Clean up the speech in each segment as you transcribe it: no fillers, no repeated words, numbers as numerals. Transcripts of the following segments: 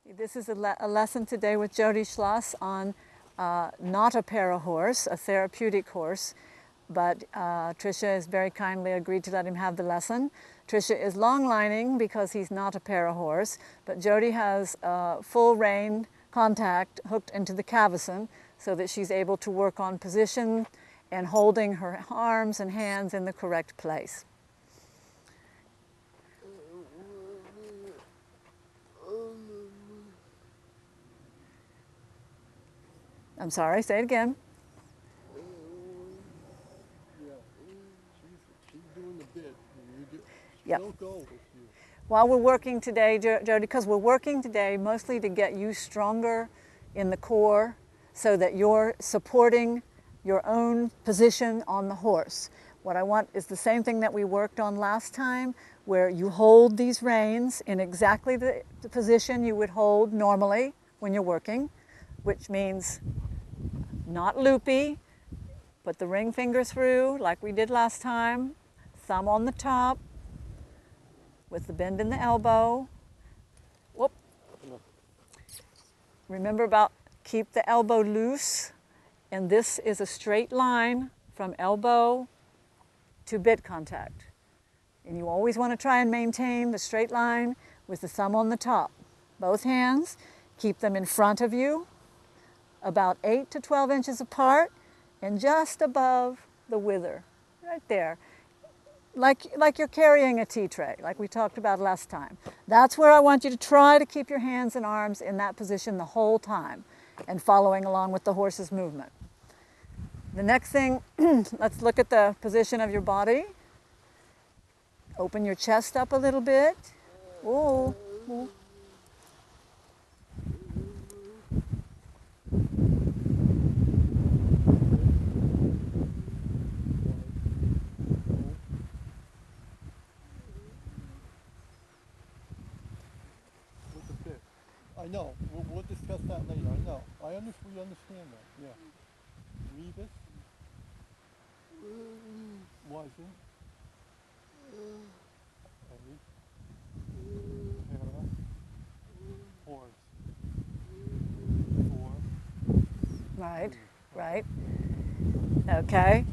This is a lesson today with Jody Schloss on not a para horse, a therapeutic horse, but Tricia has very kindly agreed to let him have the lesson. Tricia is long lining because he's not a para horse, but Jody has full rein contact hooked into the cavesson so that she's able to work on position and holding her arms and hands in the correct place. I'm sorry, say it again. Yeah, she's doing the bit. Yep. Don't go with you. While we're working today, Jody, because we're working today mostly to get you stronger in the core so that you're supporting your own position on the horse. What I want is the same thing that we worked on last time, where you hold these reins in exactly the position you would hold normally when you're working, which means not loopy, put the ring finger through like we did last time, thumb on the top with the bend in the elbow. Whoop. Remember about keep the elbow loose, and this is a straight line from elbow to bit contact. And you always want to try and maintain the straight line with the thumb on the top. Both hands, keep them in front of you, about 8 to 12 inches apart, and just above the wither, right there. Like you're carrying a tea tray, like we talked about last time. That's where I want you to try to keep your hands and arms in that position the whole time and following along with the horse's movement. The next thing, let's look at the position of your body. Open your chest up a little bit. Ooh. Ooh. I know. We'll discuss that later. I know. We understand that. Yeah. Rebus. Wasn't. Para. Horse. Four. Right, right. Okay.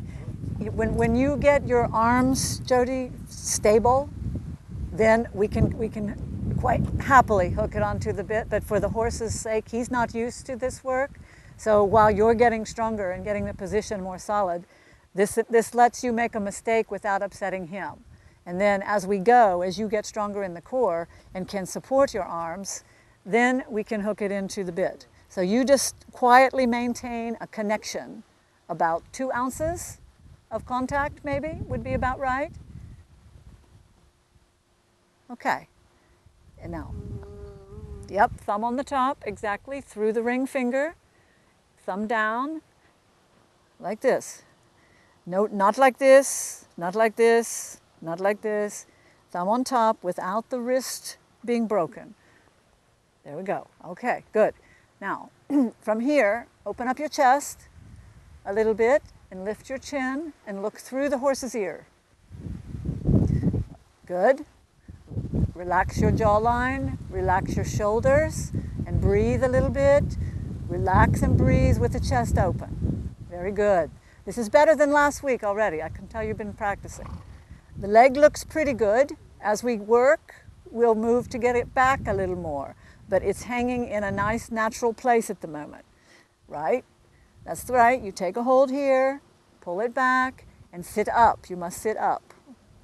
When you get your arms, Jody, stable, then we can quite happily hook it onto the bit, but for the horse's sake, he's not used to this work. So while you're getting stronger and getting the position more solid, this lets you make a mistake without upsetting him. And then as we go, as you get stronger in the core and can support your arms, then we can hook it into the bit. So you just quietly maintain a connection. About 2 ounces of contact maybe would be about right. Okay. And now, yep, thumb on the top, exactly, through the ring finger, thumb down, like this. No, not like this, not like this, not like this. Thumb on top without the wrist being broken. There we go. Okay, good. Now, from here, open up your chest a little bit and lift your chin and look through the horse's ear. Good. Relax your jawline, relax your shoulders, and breathe a little bit. Relax and breathe with the chest open. Very good. This is better than last week already. I can tell you've been practicing. The leg looks pretty good. As we work, we'll move to get it back a little more, but it's hanging in a nice natural place at the moment, right? That's right. You take a hold here, pull it back, and sit up. You must sit up.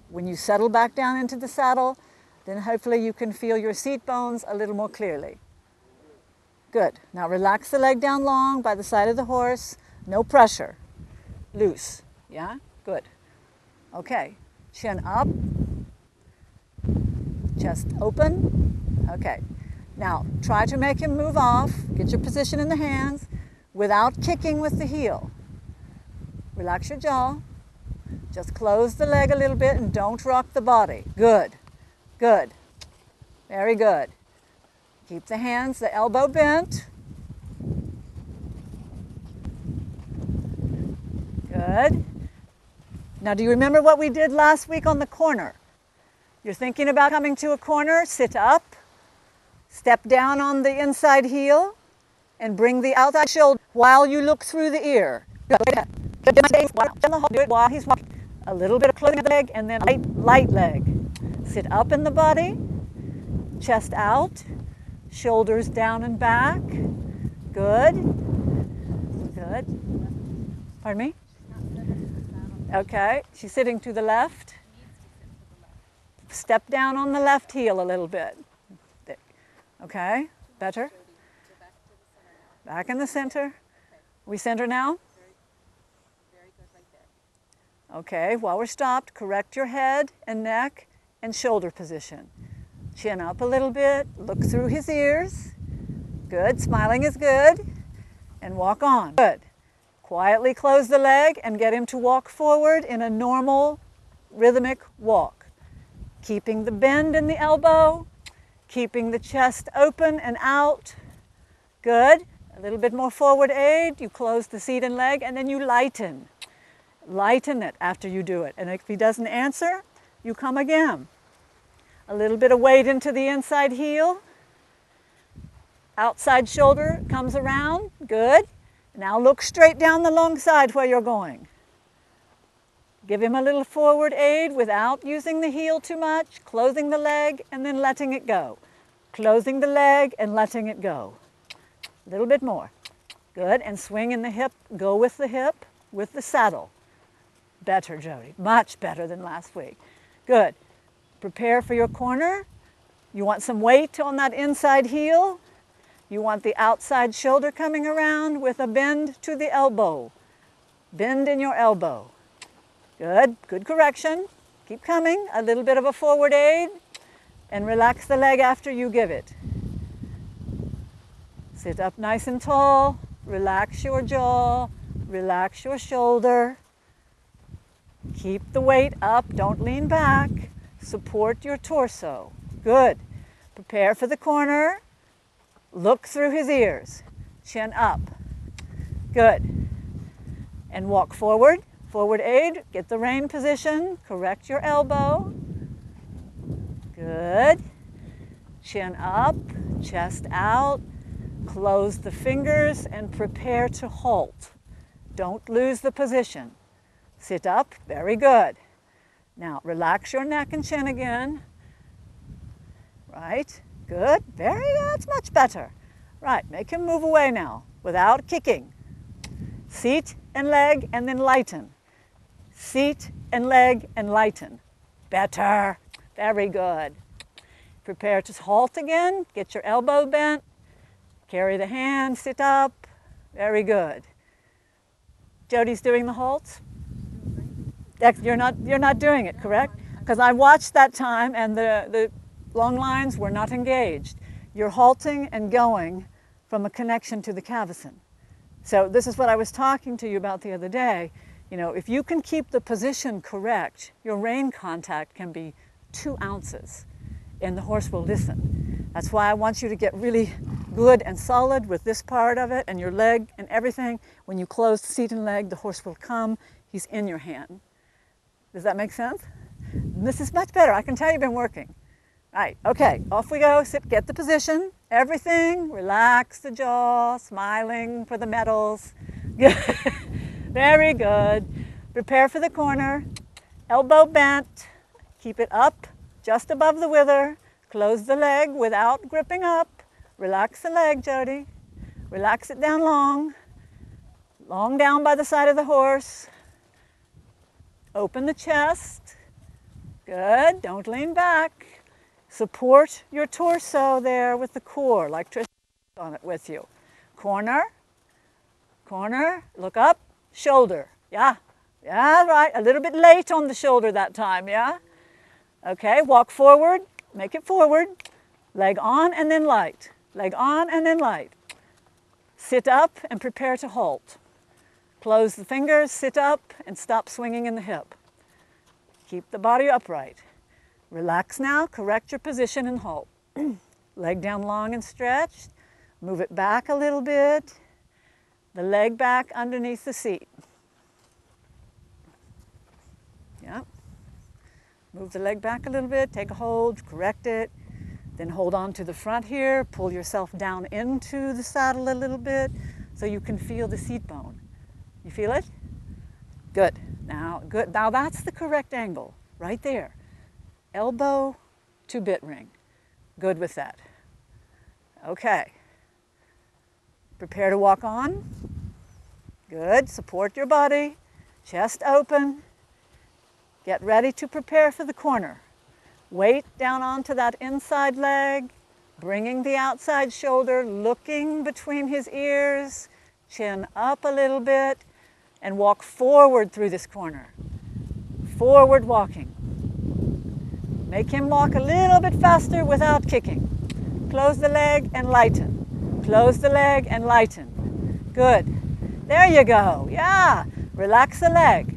When you settle back down into the saddle, then hopefully you can feel your seat bones a little more clearly. Good. Now relax the leg down long by the side of the horse. No pressure. Loose. Yeah? Good. Okay. Chin up. Chest open. Okay. Now try to make him move off. Get your position in the hands without kicking with the heel. Relax your jaw. Just close the leg a little bit and don't rock the body. Good. Good. Very good. Keep the hands, the elbow bent. Good. Now, do you remember what we did last week on the corner? You're thinking about coming to a corner, sit up, Step down on the inside heel and bring the outside shoulder while you look through the ear. Do it while he's walking. A little bit of closing of the leg and then light leg. Sit up in the body, chest out, shoulders down and back. Good. Good. Pardon me? Okay, she's sitting to the left. Step down on the left heel a little bit. Okay, better. Back in the center. We center now? Very good right there. Okay, while we're stopped, correct your head and neck and shoulder position. Chin up a little bit, look through his ears. Good, smiling is good. And walk on. Good. Quietly close the leg and get him to walk forward in a normal, rhythmic walk. Keeping the bend in the elbow, keeping the chest open and out. Good. A little bit more forward aid. You close the seat and leg, and then you lighten. Lighten it after you do it. And if he doesn't answer, you come again. A little bit of weight into the inside heel. Outside shoulder comes around. Good. Now look straight down the long side where you're going. Give him a little forward aid without using the heel too much, closing the leg and then letting it go. Closing the leg and letting it go. A little bit more. Good, and swing in the hip, go with the hip, with the saddle. Better, Jody, much better than last week. Good. Prepare for your corner. You want some weight on that inside heel. You want the outside shoulder coming around with a bend to the elbow. Bend in your elbow. Good, good correction. Keep coming. A little bit of a forward aid and relax the leg after you give it. Sit up nice and tall. Relax your jaw. Relax your shoulder. Keep the weight up. Don't lean back. Support your torso. Good. Prepare for the corner. Look through his ears. Chin up. Good. And walk forward. Forward aid. Get the rein position. Correct your elbow. Good. Chin up. Chest out. Close the fingers and prepare to halt. Don't lose the position. Sit up. Very good. Now relax your neck and chin again. Right. Good. That's much better. Right. Make him move away now without kicking. Seat and leg and then lighten. Seat and leg and lighten. Better. Very good. Prepare to halt again. Get your elbow bent. Carry the hand. Sit up. Very good. Jody's doing the halts? You're not doing it, correct? Because I watched that time and the long lines were not engaged. You're halting and going from a connection to the cavesson. So this is what I was talking to you about the other day. You know, if you can keep the position correct, your rein contact can be 2 ounces and the horse will listen. That's why I want you to get really good and solid with this part of it and your leg and everything. When you close the seat and leg, the horse will come. He's in your hand. Does that make sense? This is much better. I can tell you've been working. Right, okay, off we go. Sit, get the position, everything. Relax the jaw, smiling for the medals. Very good. Prepare for the corner. Elbow bent. Keep it up just above the wither. Close the leg without gripping up. Relax the leg, Jody. Relax it down long. Long down by the side of the horse. Open the chest. Good. Don't lean back. Support your torso there with the core, like Trish on it with you. Corner. Corner. Look up. Shoulder. Yeah. Yeah, right. A little bit late on the shoulder that time, yeah? Okay, walk forward. Make it forward. Leg on and then light. Leg on and then light. Sit up and prepare to halt. Close the fingers, sit up, and stop swinging in the hip. Keep the body upright. Relax now, correct your position and halt. Leg down long and stretched. Move it back a little bit. The leg back underneath the seat. Yeah. Move the leg back a little bit, take a hold, correct it. Then hold on to the front here, pull yourself down into the saddle a little bit so you can feel the seat bone. You feel it? Good. Good. Now that's the correct angle, right there. Elbow to bit ring. Good with that. Okay. Prepare to walk on. Good. Support your body. Chest open. Get ready to prepare for the corner. Weight down onto that inside leg, bringing the outside shoulder, looking between his ears, chin up a little bit, and walk forward through this corner. Forward walking. Make him walk a little bit faster without kicking. Close the leg and lighten. Close the leg and lighten. Good. There you go. Yeah. Relax the leg.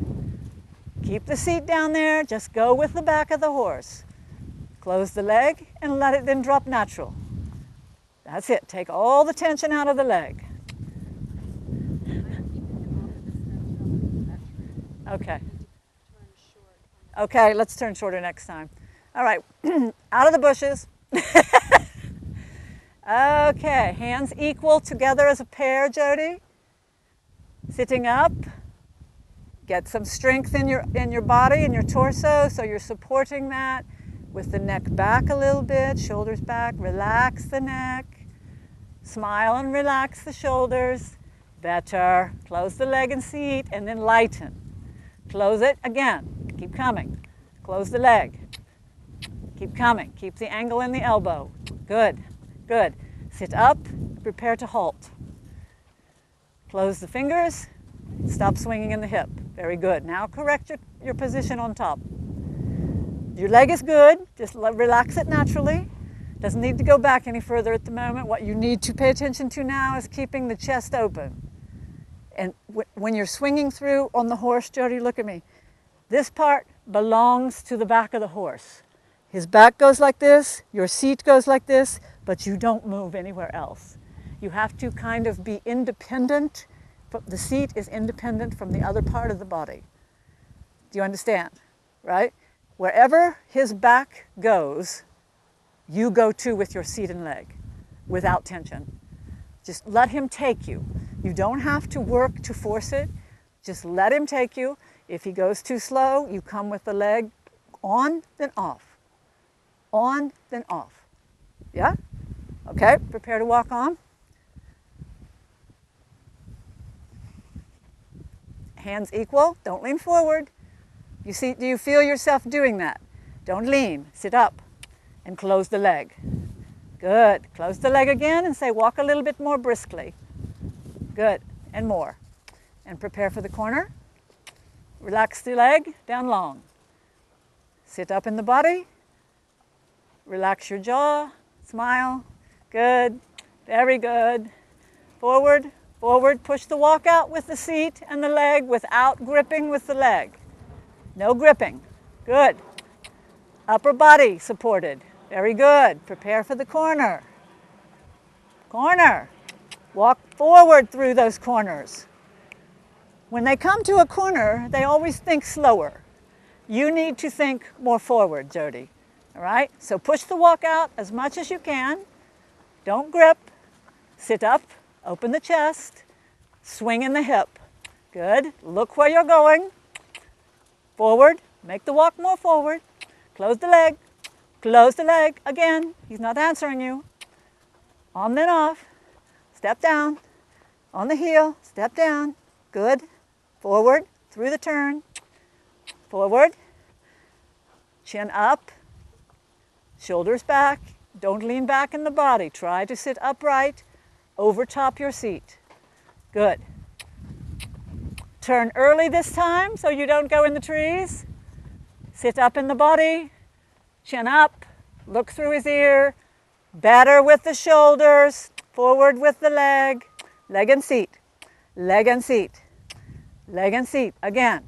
Keep the seat down there. Just go with the back of the horse. Close the leg and let it then drop natural. That's it. Take all the tension out of the leg. Okay. Okay, let's turn shorter next time. All right, out of the bushes. Okay, hands equal together as a pair, Jody. Sitting up. Get some strength in your body and your torso, so you're supporting that with the neck back a little bit, shoulders back. Relax the neck. Smile and relax the shoulders. Better. Close the leg and seat, and then lighten. Close it again. Keep coming. Close the leg. Keep coming. Keep the angle in the elbow. Good. Good. Sit up. Prepare to halt. Close the fingers. Stop swinging in the hip. Very good. Now correct your position on top. Your leg is good. Just relax it naturally. Doesn't need to go back any further at the moment. What you need to pay attention to now is keeping the chest open. And when you're swinging through on the horse, Jody, look at me. This part belongs to the back of the horse. His back goes like this, your seat goes like this, but you don't move anywhere else. You have to kind of be independent. The seat is independent from the other part of the body. Do you understand? Right? Wherever his back goes, you go to with your seat and leg without tension. Just let him take you. You don't have to work to force it. Just let him take you. If he goes too slow, you come with the leg on, then off. On, then off. Yeah? Okay, prepare to walk on. Hands equal, don't lean forward. Do you feel yourself doing that? Don't lean, sit up and close the leg. Good, close the leg again and say walk a little bit more briskly. Good, and more. And prepare for the corner. Relax the leg, down long. Sit up in the body. Relax your jaw, smile. Good, very good. Forward, forward, push the walk out with the seat and the leg without gripping with the leg. No gripping. Good. Upper body supported. Very good. Prepare for the corner. Corner. Walk forward through those corners. When they come to a corner, they always think slower. You need to think more forward, Jody. All right? So push the walk out as much as you can. Don't grip. Sit up. Open the chest. Swing in the hip. Good. Look where you're going. Forward. Make the walk more forward. Close the leg. Close the leg. Again. He's not answering you. On then off. Step down. On the heel. Step down. Good. Forward. Through the turn. Forward. Chin up. Shoulders back. Don't lean back in the body. Try to sit upright. Over top your seat. Good. Turn early this time so you don't go in the trees. Sit up in the body. Chin up. Look through his ear. Better with the shoulders. Forward with the leg. Leg and seat. Leg and seat. Leg and seat. Again.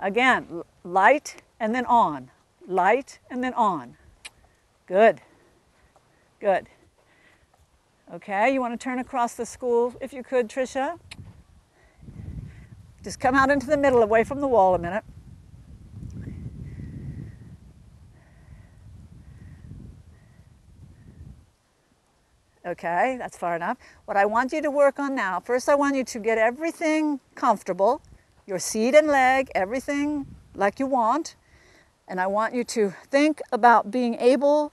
Again. Light and then on. Light and then on. Good. Good. Okay, you want to turn across the school if you could, Tricia. Just come out into the middle, away from the wall a minute. Okay, that's far enough. What I want you to work on now, first I want you to get everything comfortable, your seat and leg, everything like you want. And I want you to think about being able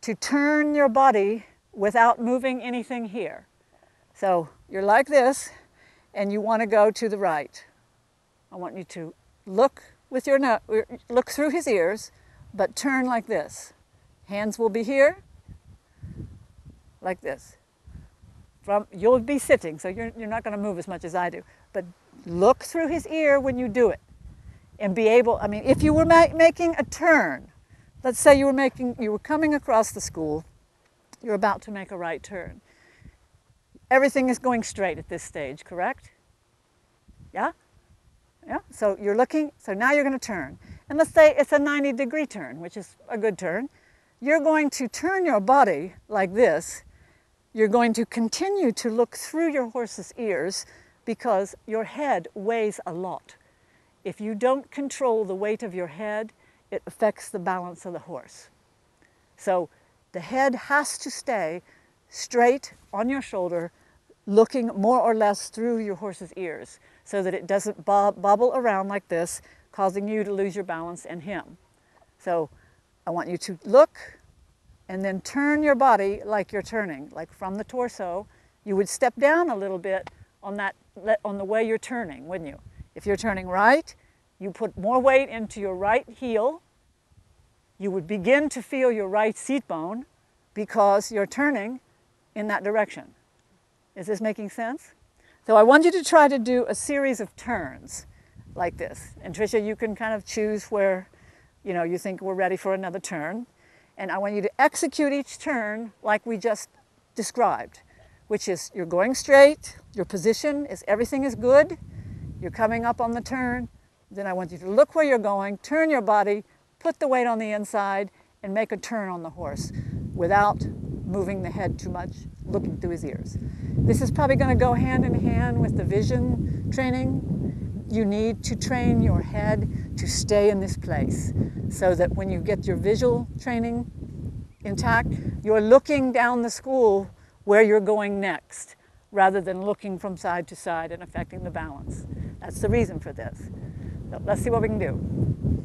to turn your body without moving anything here. So you're like this, and you want to go to the right. I want you to look with your look through his ears, but turn like this. Hands will be here, like this. You'll be sitting, so you're not going to move as much as I do. But look through his ear when you do it, and be able. I mean, if you were making a turn, let's say you were coming across the school, you're about to make a right turn. Everything is going straight at this stage, correct? Yeah? Yeah, so you're looking, so now you're going to turn. And let's say it's a 90-degree turn, which is a good turn. You're going to turn your body like this. You're going to continue to look through your horse's ears because your head weighs a lot. If you don't control the weight of your head, it affects the balance of the horse. So the head has to stay straight on your shoulder, looking more or less through your horse's ears so that it doesn't bobble around like this, causing you to lose your balance and him. So I want you to look and then turn your body like you're turning, like from the torso. You would step down a little bit on the way you're turning, wouldn't you? If you're turning right, you put more weight into your right heel. You would begin to feel your right seat bone because you're turning in that direction. Is this making sense? So I want you to try to do a series of turns like this. And Tricia, you can kind of choose where you think we're ready for another turn. And I want you to execute each turn like we just described, which is you're going straight, your position is everything is good, you're coming up on the turn. Then I want you to look where you're going, turn your body, put the weight on the inside, and make a turn on the horse without moving the head too much, looking through his ears. This is probably going to go hand in hand with the vision training. You need to train your head to stay in this place so that when you get your visual training intact, you're looking down the school where you're going next rather than looking from side to side and affecting the balance. That's the reason for this. So let's see what we can do.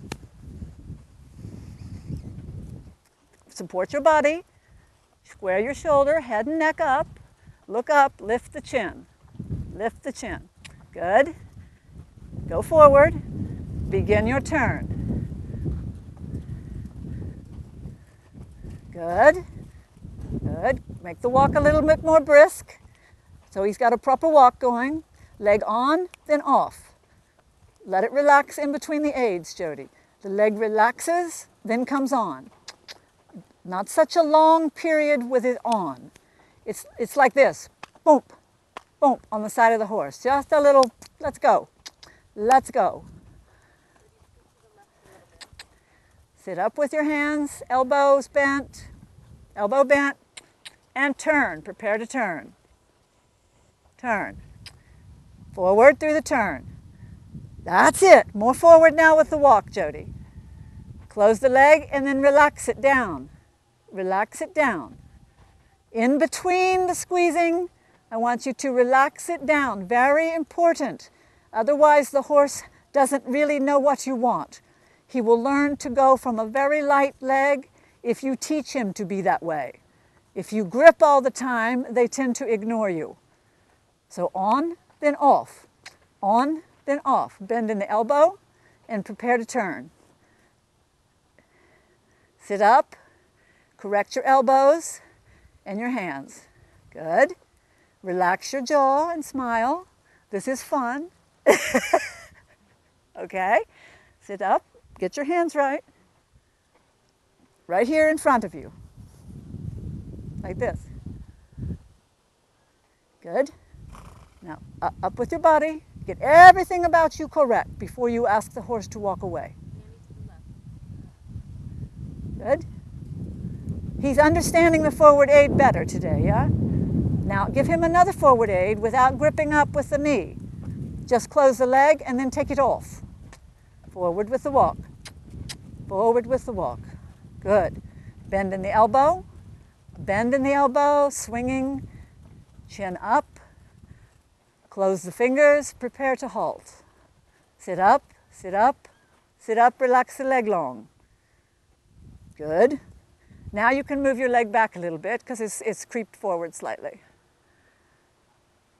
Support your body, square your shoulder, head and neck up, look up, lift the chin, lift the chin. Good. Go forward, begin your turn. Good, good. Make the walk a little bit more brisk. So he's got a proper walk going. Leg on, then off. Let it relax in between the aids, Jody. The leg relaxes, then comes on. Not such a long period with it on. It's like this, boom, boom, on the side of the horse. Just a little, let's go, let's go. Sit up with your hands, elbow bent, and turn. Prepare to turn. Turn. Forward through the turn. That's it. More forward now with the walk, Jody. Close the leg and then relax it down. Relax it down. In between the squeezing, I want you to relax it down. Very important. Otherwise, the horse doesn't really know what you want. He will learn to go from a very light leg if you teach him to be that way. If you grip all the time, they tend to ignore you. So on, then off. On, then off. Bend in the elbow and prepare to turn. Sit up. Correct your elbows and your hands. Good. Relax your jaw and smile. This is fun. Okay. Sit up. Get your hands right. Right here in front of you. Like this. Good. Now, up with your body. Get everything about you correct before you ask the horse to walk away. Good. He's understanding the forward aid better today, yeah? Now, give him another forward aid without gripping up with the knee. Just close the leg and then take it off. Forward with the walk. Forward with the walk. Good. Bend in the elbow. Bend in the elbow, swinging, chin up. Close the fingers, prepare to halt. Sit up, sit up, sit up, relax the leg long. Good. Now you can move your leg back a little bit because it's creeped forward slightly.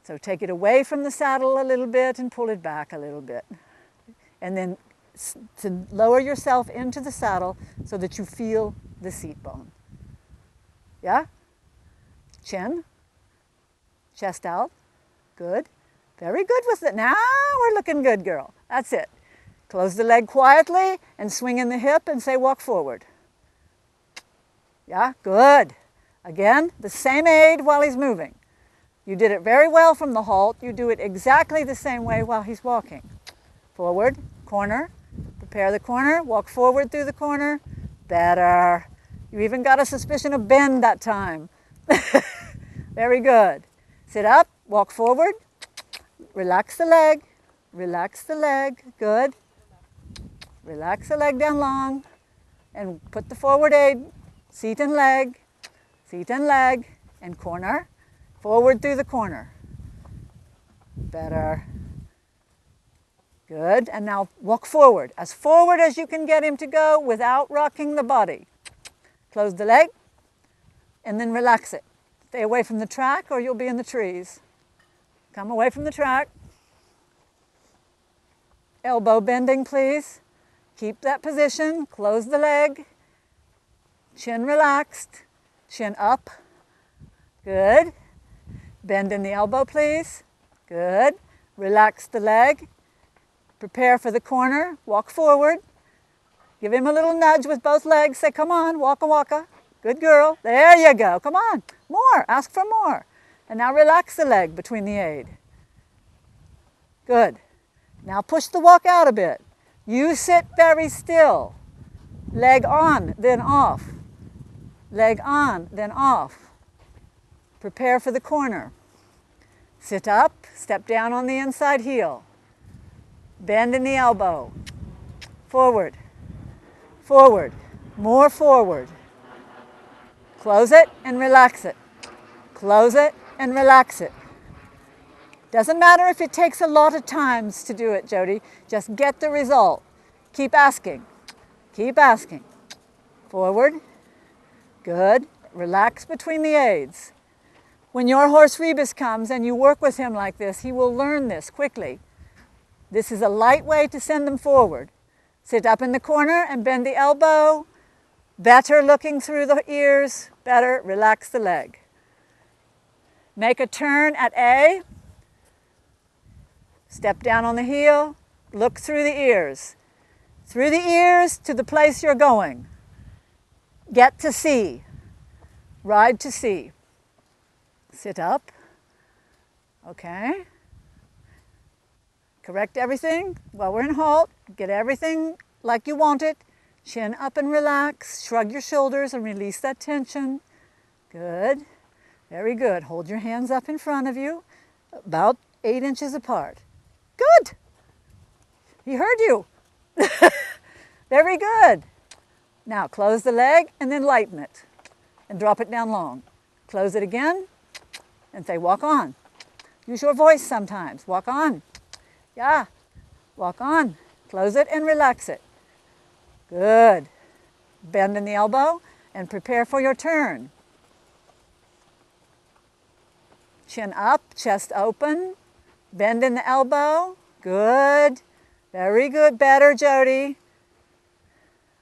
So take it away from the saddle a little bit and pull it back a little bit. And then to lower yourself into the saddle so that you feel the seat bone. Yeah? Chin, chest out. Good. Very good with it. Now we're looking good, girl. That's it. Close the leg quietly and swing in the hip and say walk forward. Yeah, good. Again, the same aid while he's moving. You did it very well from the halt. You do it exactly the same way while he's walking. Forward, corner, prepare the corner, walk forward through the corner. Better. You even got a suspicion of bend that time. Very good. Sit up, walk forward, relax the leg, good. Relax the leg down long and put the forward aid, seat and leg, and corner. Forward through the corner. Better. Good. And now walk forward as you can get him to go without rocking the body. Close the leg and then relax it. Stay away from the track or you'll be in the trees. Come away from the track. Elbow bending, please. Keep that position. Close the leg. Chin relaxed. Chin up. Good. Bend in the elbow, please. Good. Relax the leg. Prepare for the corner. Walk forward. Give him a little nudge with both legs. Say, come on, waka waka. Good girl. There you go. Come on. More. Ask for more. And now relax the leg between the aid. Good. Now push the walk out a bit. You sit very still. Leg on, then off. Leg on, then off. Prepare for the corner. Sit up, step down on the inside heel. Bend in the elbow. Forward, forward, more forward. Close it and relax it. Close it and relax it. Doesn't matter if it takes a lot of times to do it, Jody. Just get the result. Keep asking. Keep asking. Forward. Good. Relax between the aids. When your horse Rebus comes and you work with him like this, he will learn this quickly. This is a light way to send them forward. Sit up in the corner and bend the elbow. Better looking through the ears. Better relax the leg. Make a turn at A. Step down on the heel. Look through the ears. Through the ears to the place you're going. Get to C. Ride to C. Sit up. Okay. Correct everything while we're in halt. Get everything like you want it. Chin up and relax. Shrug your shoulders and release that tension. Good. Very good. Hold your hands up in front of you, about 8 inches apart. Good. He heard you. Very good. Now close the leg and then lighten it and drop it down long. Close it again and say walk on. Use your voice sometimes. Walk on. Yeah. Walk on. Close it and relax it. Good. Bend in the elbow and prepare for your turn. Chin up, chest open. Bend in the elbow. Good. Very good. Better, Jody.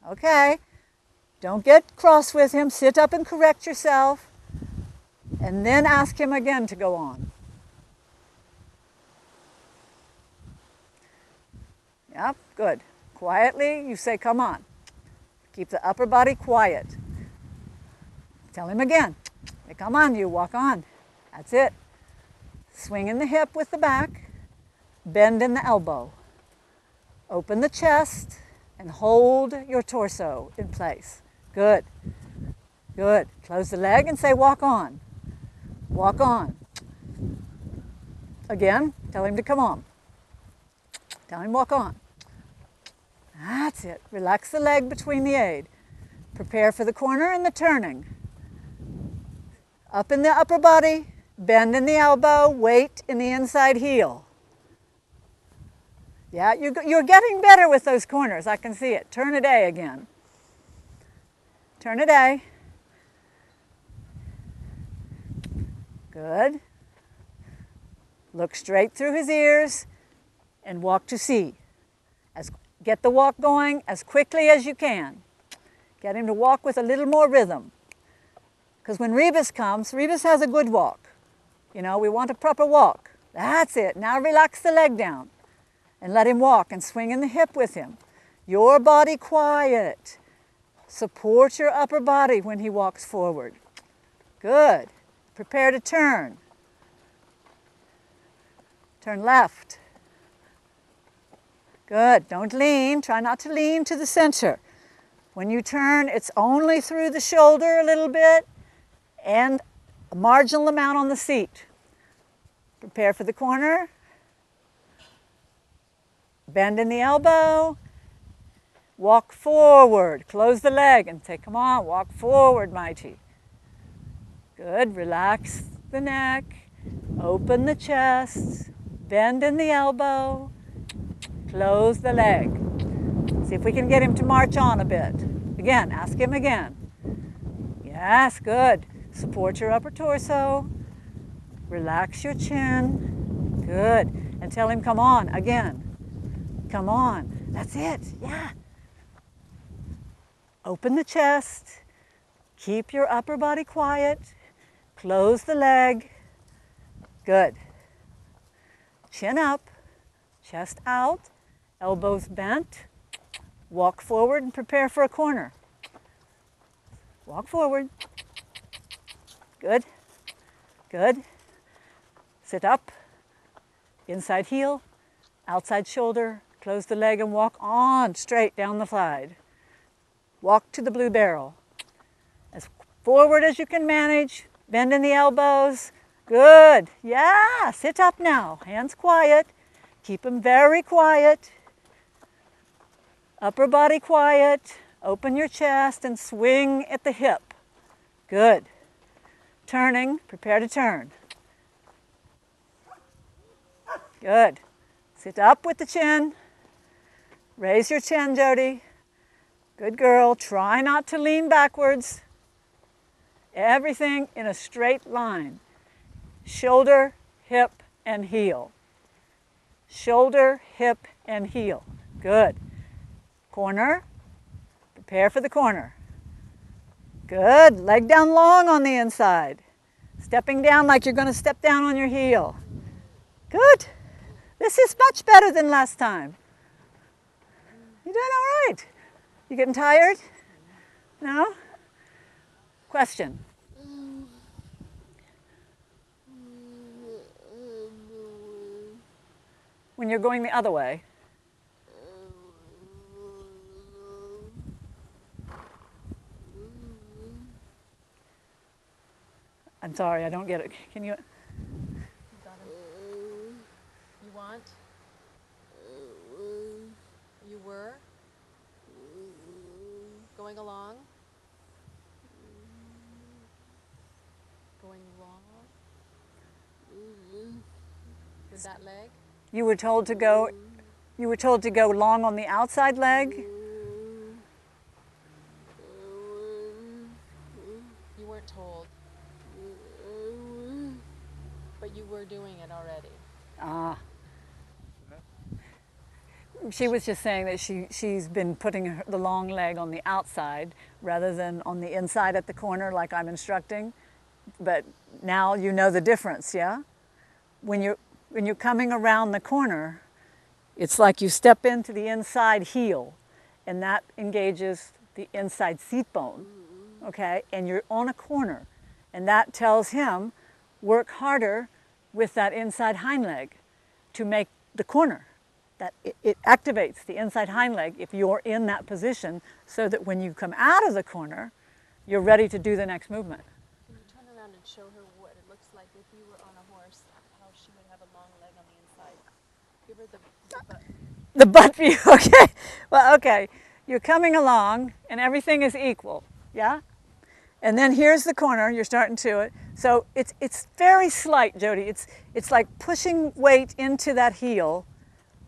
Okay. Don't get cross with him. Sit up and correct yourself. And then ask him again to go on. Yep, good. Quietly, you say, come on. Keep the upper body quiet. Tell him again. Say, come on, you walk on. That's it. Swing in the hip with the back. Bend in the elbow. Open the chest and hold your torso in place. Good. Good. Close the leg and say walk on. Walk on. Again, tell him to come on. Tell him walk on. That's it. Relax the leg between the aid. Prepare for the corner and the turning. Up in the upper body, bend in the elbow, weight in the inside heel. Yeah, you're getting better with those corners. I can see it. Turn it A again. Turn it A. Good. Look straight through his ears and walk to C. Get the walk going as quickly as you can. Get him to walk with a little more rhythm. Because when Rebus comes, Rebus has a good walk. You know, we want a proper walk. That's it. Now relax the leg down and let him walk and swing in the hip with him. Your body quiet. Support your upper body when he walks forward. Good. Prepare to turn. Turn left. Good. Don't lean. Try not to lean to the center. When you turn, it's only through the shoulder a little bit and a marginal amount on the seat. Prepare for the corner. Bend in the elbow. Walk forward. Close the leg and say, come on, walk forward, mighty. Good. Relax the neck. Open the chest. Bend in the elbow. Close the leg. See if we can get him to march on a bit. Again, ask him again. Yes, good. Support your upper torso. Relax your chin. Good. And tell him, come on, again. Come on. That's it. Yeah. Open the chest. Keep your upper body quiet. Close the leg. Good. Chin up. Chest out. Elbows bent. Walk forward and prepare for a corner. Walk forward. Good. Good. Sit up. Inside heel. Outside shoulder. Close the leg and walk on straight down the side. Walk to the blue barrel. As forward as you can manage. Bend in the elbows. Good. Yeah. Sit up now. Hands quiet. Keep them very quiet. Upper body quiet. Open your chest and swing at the hip. Good. Turning. Prepare to turn. Good. Sit up with the chin. Raise your chin, Jody. Good girl. Try not to lean backwards. Everything in a straight line. Shoulder, hip, and heel. Shoulder, hip, and heel. Good. Corner. Prepare for the corner. Good. Leg down long on the inside. Stepping down like you're going to step down on your heel. Good. This is much better than last time. You're doing all right. You getting tired? No? Question. When you're going the other way. I'm sorry, I don't get it. Can you? You want? You were? Going along? Going long? With that leg? You were told to go. You were told to go long on the outside leg. You weren't told. But you were doing it already. Ah. She was just saying that she's been putting the long leg on the outside rather than on the inside at the corner like I'm instructing. But now you know the difference, yeah? When you're coming around the corner, it's like you step into the inside heel and that engages the inside seat bone, okay? And you're on a corner and that tells him work harder with that inside hind leg to make the corner. That it activates the inside hind leg if you're in that position so that when you come out of the corner, you're ready to do the next movement. Can you turn around and show her what it looks like if you were on a horse, how she would have a long leg on the inside? Give her the butt. The butt view, okay. Well, okay. You're coming along and everything is equal, yeah? And then here's the corner, you're starting to it. So it's very slight, Jody. It's like pushing weight into that heel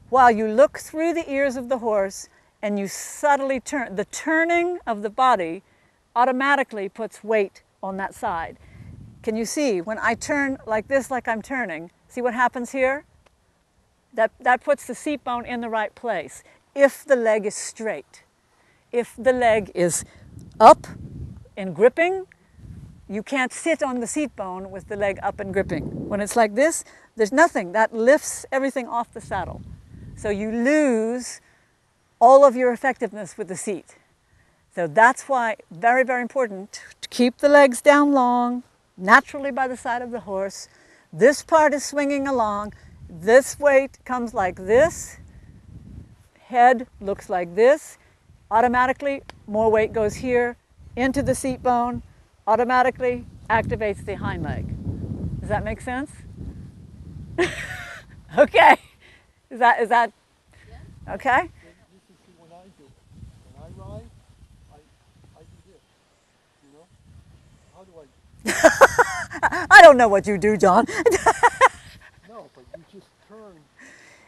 while you look through the ears of the horse and you subtly turn. The turning of the body automatically puts weight on that side. Can you see when I turn like this, like I'm turning, see what happens here? That puts the seat bone in the right place if the leg is straight. If the leg is up and gripping, you can't sit on the seat bone with the leg up and gripping. When it's like this, there's nothing. That lifts everything off the saddle. So you lose all of your effectiveness with the seat. So that's why very, very important to keep the legs down long, naturally by the side of the horse. This part is swinging along. This weight comes like this. Head looks like this. Automatically, more weight goes here into the seat bone. Automatically activates the hind leg. Does that make sense? Okay. Is that okay? You can see when I do it. When I ride, I do this. You know? How do I? I don't know what you do, John. No, but you just turn.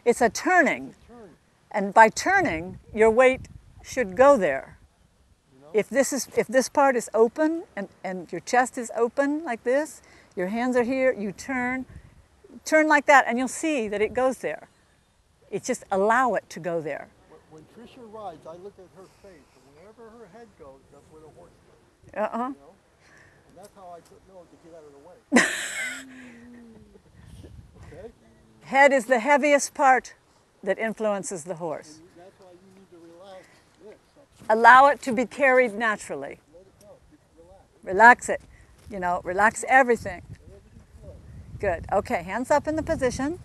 It's a turning. Turn. And by turning, your weight should go there. You know? If this part is open and your chest is open like this, your hands are here, you turn like that and you'll see that it goes there. It's just allow it to go there. When Tricia rides, I look at her face, and wherever her head goes, that's where the horse goes. Uh-huh. You know? And that's how I know to get out of the way. Okay? Head is the heaviest part that influences the horse. That's why you need to relax this. Allow it to be carried naturally. Let it go. Just relax. Relax it. You know, relax everything. Good. Okay, hands up in the position.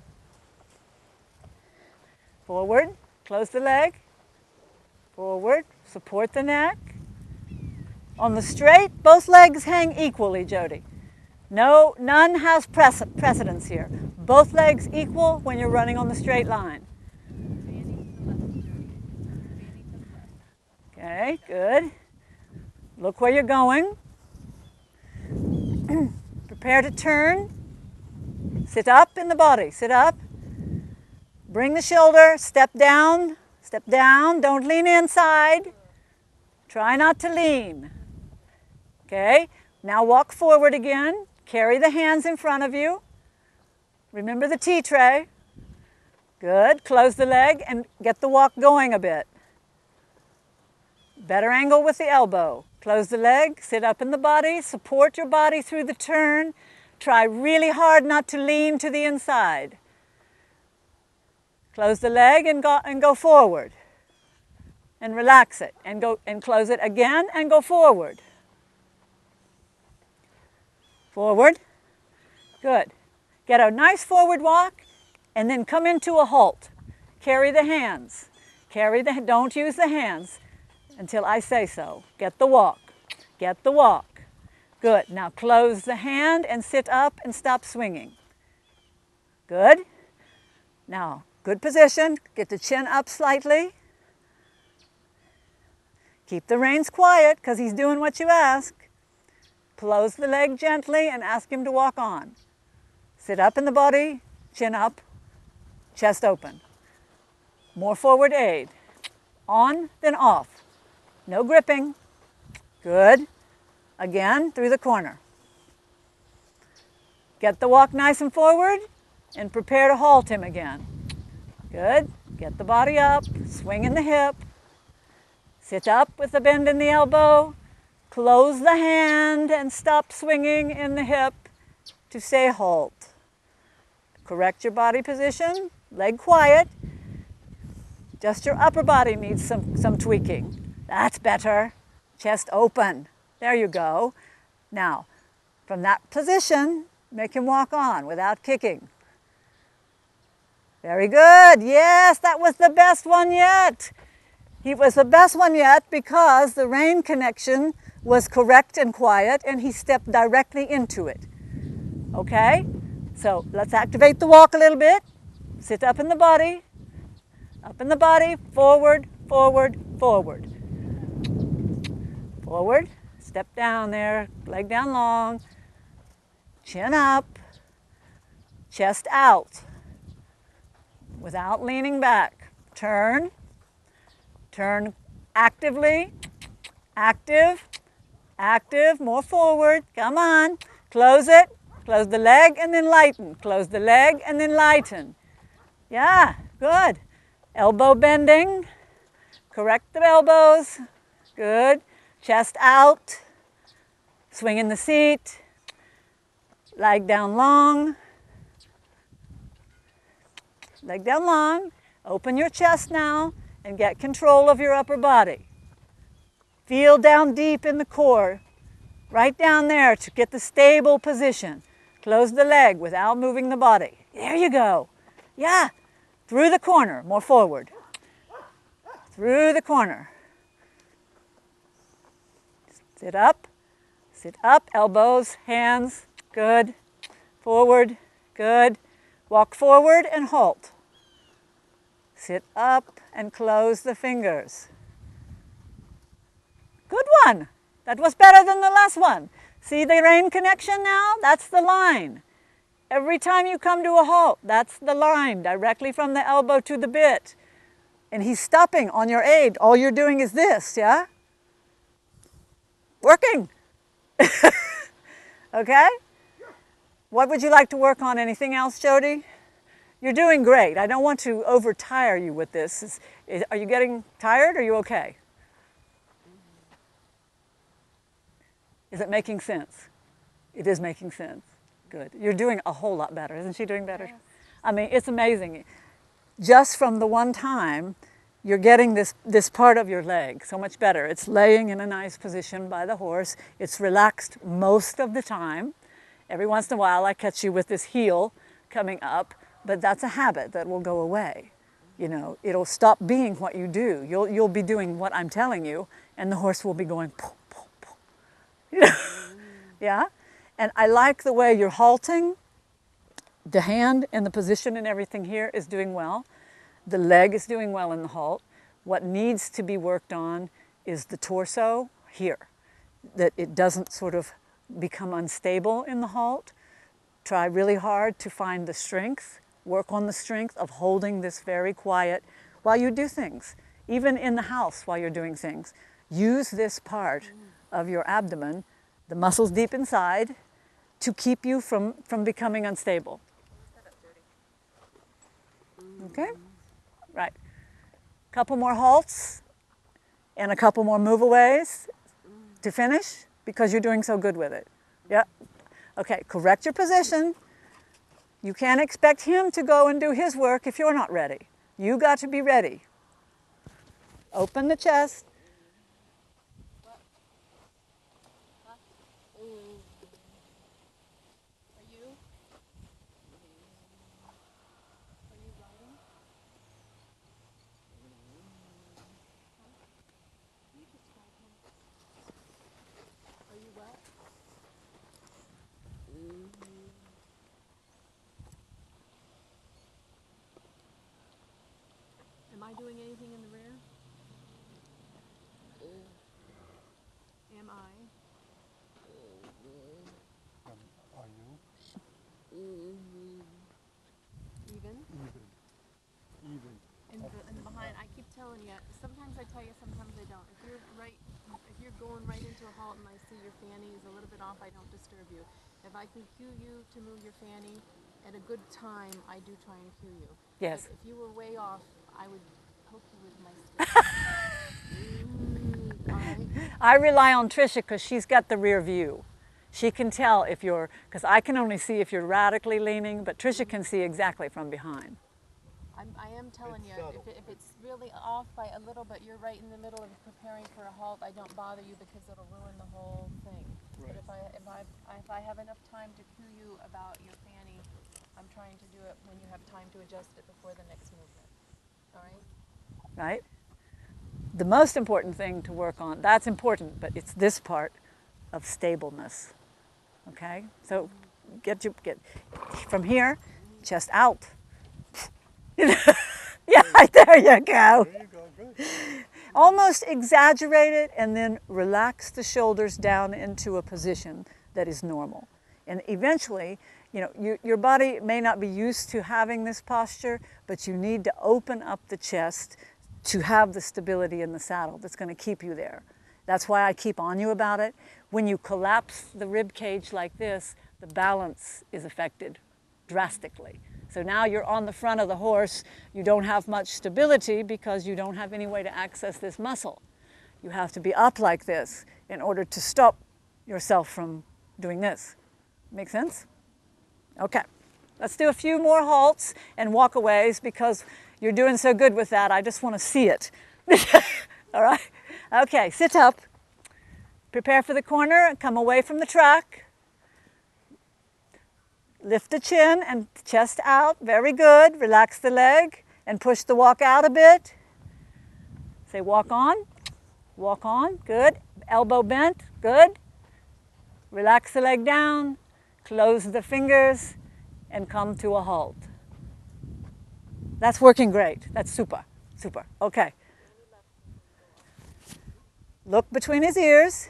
Forward, close the leg. Forward, support the neck. On the straight, both legs hang equally, Jody. No, none has precedence here. Both legs equal when you're running on the straight line. Okay, good. Look where you're going. Prepare to turn. Sit up in the body, sit up. Bring the shoulder, step down, don't lean inside. Try not to lean. Okay, now walk forward again. Carry the hands in front of you. Remember the tea tray. Good, close the leg and get the walk going a bit. Better angle with the elbow. Close the leg, sit up in the body, support your body through the turn. Try really hard not to lean to the inside. Close the leg and go forward. And relax it and go and close it again and go forward. Forward. Good. Get a nice forward walk and then come into a halt. Carry the hands. Don't use the hands until I say so. Get the walk. Get the walk. Good. Now close the hand and sit up and stop swinging. Good. Now, good position. Get the chin up slightly. Keep the reins quiet because he's doing what you ask. Close the leg gently and ask him to walk on. Sit up in the body, chin up, chest open. More forward aid. On, then off. No gripping. Good. Again, through the corner. Get the walk nice and forward and prepare to halt him again. Good. Get the body up, swing in the hip. Sit up with the bend in the elbow. Close the hand and stop swinging in the hip to say halt. Correct your body position, leg quiet. Just your upper body needs some tweaking. That's better. Chest open. There you go. Now, from that position, make him walk on without kicking. Very good. Yes, that was the best one yet. He was the best one yet because the rein connection was correct and quiet and he stepped directly into it. Okay? So let's activate the walk a little bit. Sit up in the body, forward, forward, forward. Forward, Step down there, leg down long, chin up, chest out, without leaning back. Turn, turn actively, active, active, more forward, come on. Close it, close the leg and then lighten. Close the leg and then lighten. Yeah, good. Elbow bending, correct the elbows, good. Chest out, swing in the seat, leg down long, leg down long. Open your chest now and get control of your upper body. Feel down deep in the core, right down there to get the stable position. Close the leg without moving the body. There you go. Yeah, through the corner, more forward. Through the corner. Sit up, elbows, hands, good. Forward, good. Walk forward and halt. Sit up and close the fingers. Good one. That was better than the last one. See the rain connection now? That's the line. Every time you come to a halt, that's the line, directly from the elbow to the bit. And he's stopping on your aid. All you're doing is this, yeah? Working. Okay? What would you like to work on? Anything else, Jody? You're doing great. I don't want to overtire you with this. Are you getting tired? Or are you okay? Is it making sense? It is making sense. Good. You're doing a whole lot better. Isn't she doing better? Yes. I mean, it's amazing. Just from the one time, you're getting this part of your leg so much better. It's laying in a nice position by the horse. It's relaxed most of the time. Every once in a while, I catch you with this heel coming up, but that's a habit that will go away. You know, it'll stop being what you do. You'll be doing what I'm telling you, and the horse will be going, poof, poof, poof. You know? Yeah? And I like the way you're halting. The hand and the position and everything here is doing well. The leg is doing well in the halt. What needs to be worked on is the torso here, that it doesn't sort of become unstable in the halt. Try really hard to find the strength, work on the strength of holding this very quiet while you do things. Even in the house while you're doing things. Use this part of your abdomen, the muscles deep inside, to keep you from becoming unstable. Okay? Right. Couple more halts and a couple more move-aways to finish because you're doing so good with it. Yeah. Okay, correct your position. You can't expect him to go and do his work if you're not ready. You got to be ready. Open the chest. Am I doing anything in the rear? Am I? Are you? Even? Even. In the behind, I keep telling you, sometimes I tell you, sometimes I don't. If you're going right into a halt and I see your fanny is a little bit off, I don't disturb you. If I can cue you to move your fanny at a good time, I do try and cue you. Yes. But if you were way off, I would poke you with my stick. I rely on Tricia because she's got the rear view. She can tell if you're, because I can only see if you're radically leaning, but Tricia can see exactly from behind. I am telling It's you, subtle. if it's really off by a little bit, you're right in the middle of preparing for a halt, I don't bother you because it'll ruin the whole thing. Right. But if I have enough time to cue you about your fanny, I'm trying to do it when you have time to adjust it before the next movement. All right? Right? The most important thing to work on, that's important, but it's this part of stableness. Okay? So get from here, chest out. Yeah, there you go. There you go. Good. Almost exaggerate it and then relax the shoulders down into a position that is normal. And eventually, you know, your body may not be used to having this posture, but you need to open up the chest to have the stability in the saddle that's going to keep you there. That's why I keep on you about it. When you collapse the rib cage like this, the balance is affected drastically. So now you're on the front of the horse. You don't have much stability because you don't have any way to access this muscle. You have to be up like this in order to stop yourself from doing this. Make sense? Okay. Let's do a few more halts and walkaways because you're doing so good with that. I just want to see it. All right? Okay, sit up. Prepare for the corner. Come away from the track. Lift the chin and chest out. Very good. Relax the leg and push the walk out a bit. Say walk on. Walk on. Good. Elbow bent. Good. Relax the leg down. Close the fingers and come to a halt. That's working great. That's super. Super. Okay. Look between his ears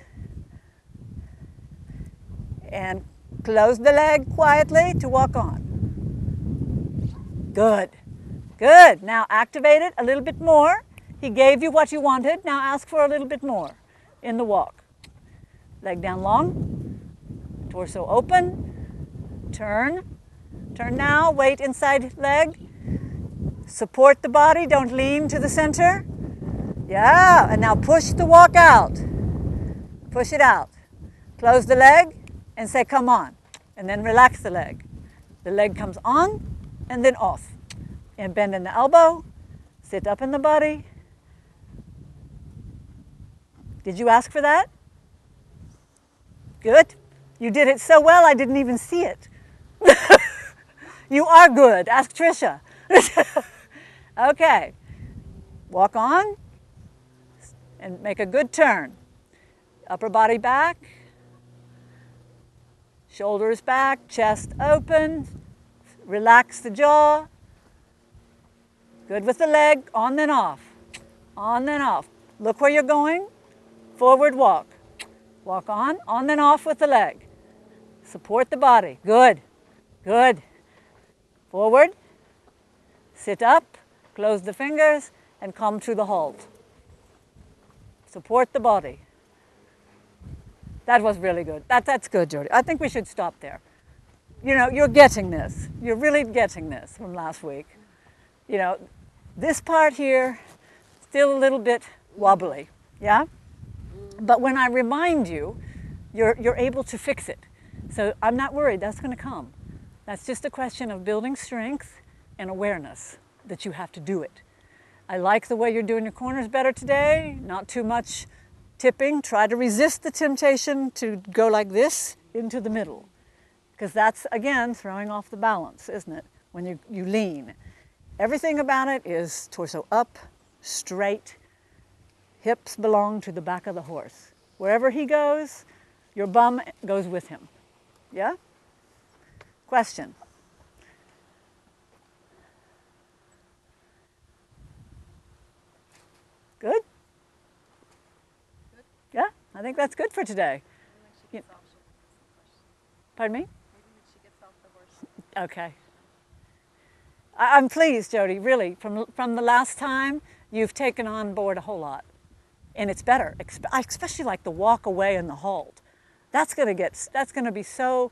and close the leg quietly to walk on. Good. Good. Now activate it a little bit more. He gave you what you wanted. Now ask for a little bit more in the walk. Leg down long. Torso open. Turn. Turn now. Weight inside leg. Support the body. Don't lean to the center. Yeah. And now push the walk out. Push it out. Close the leg and say, come on. And then relax the leg. The leg comes on and then off. And bend in the elbow. Sit up in the body. Did you ask for that? Good. You did it so well I didn't even see it. You are good. Ask Trisha. Okay. Walk on and make a good turn. Upper body back. Shoulders back, chest open. Relax the jaw. Good with the leg, on then off. On then off. Look where you're going. Forward walk. Walk on then off with the leg. Support the body. Good. Good. Forward. Sit up. Close the fingers and come to the halt. Support the body. That was really good. That's good, Jody. I think we should stop there. You know, you're getting this. You're really getting this from last week. You know, this part here, still a little bit wobbly, yeah? But when I remind you, you're able to fix it. So I'm not worried, that's going to come. That's just a question of building strength and awareness that you have to do it. I like the way you're doing your corners better today, not too much tipping. Try to resist the temptation to go like this into the middle, because that's, again, throwing off the balance, isn't it, when you lean. Everything about it is torso up, straight. Hips belong to the back of the horse. Wherever he goes, your bum goes with him. Yeah? Question? Good? Yeah, I think that's good for today. Yeah. Pardon me? Maybe when she gets off the horse. Okay. I'm pleased, Jody, really. From the last time, you've taken on board a whole lot. And it's better. I especially like the walk away and the halt. That's going to be so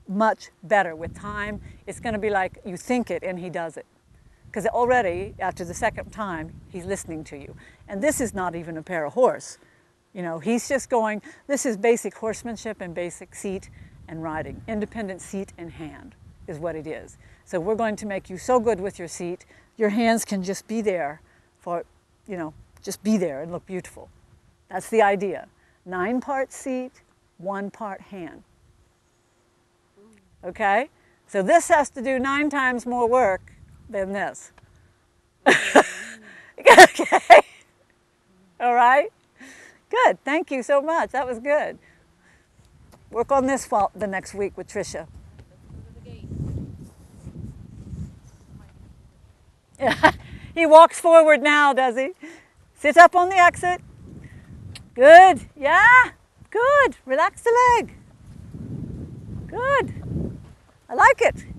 much better with time. It's going to be like you think it and he does it. Because already, after the second time, he's listening to you. And this is not even a pair of horse. You know, he's just going, this is basic horsemanship and basic seat and riding. Independent seat and hand is what it is. So we're going to make you so good with your seat, your hands can just be there for, you know, just be there and look beautiful. That's the idea. 9 parts seat, 1 part hand. Okay? So this has to do 9 times more work than this. Okay? All right? Good. Thank you so much. That was good. Work on this the next week with Trisha. Yeah. He walks forward now, does he? Sit up on the exit. Good. Yeah. Good. Relax the leg. Good. I like it.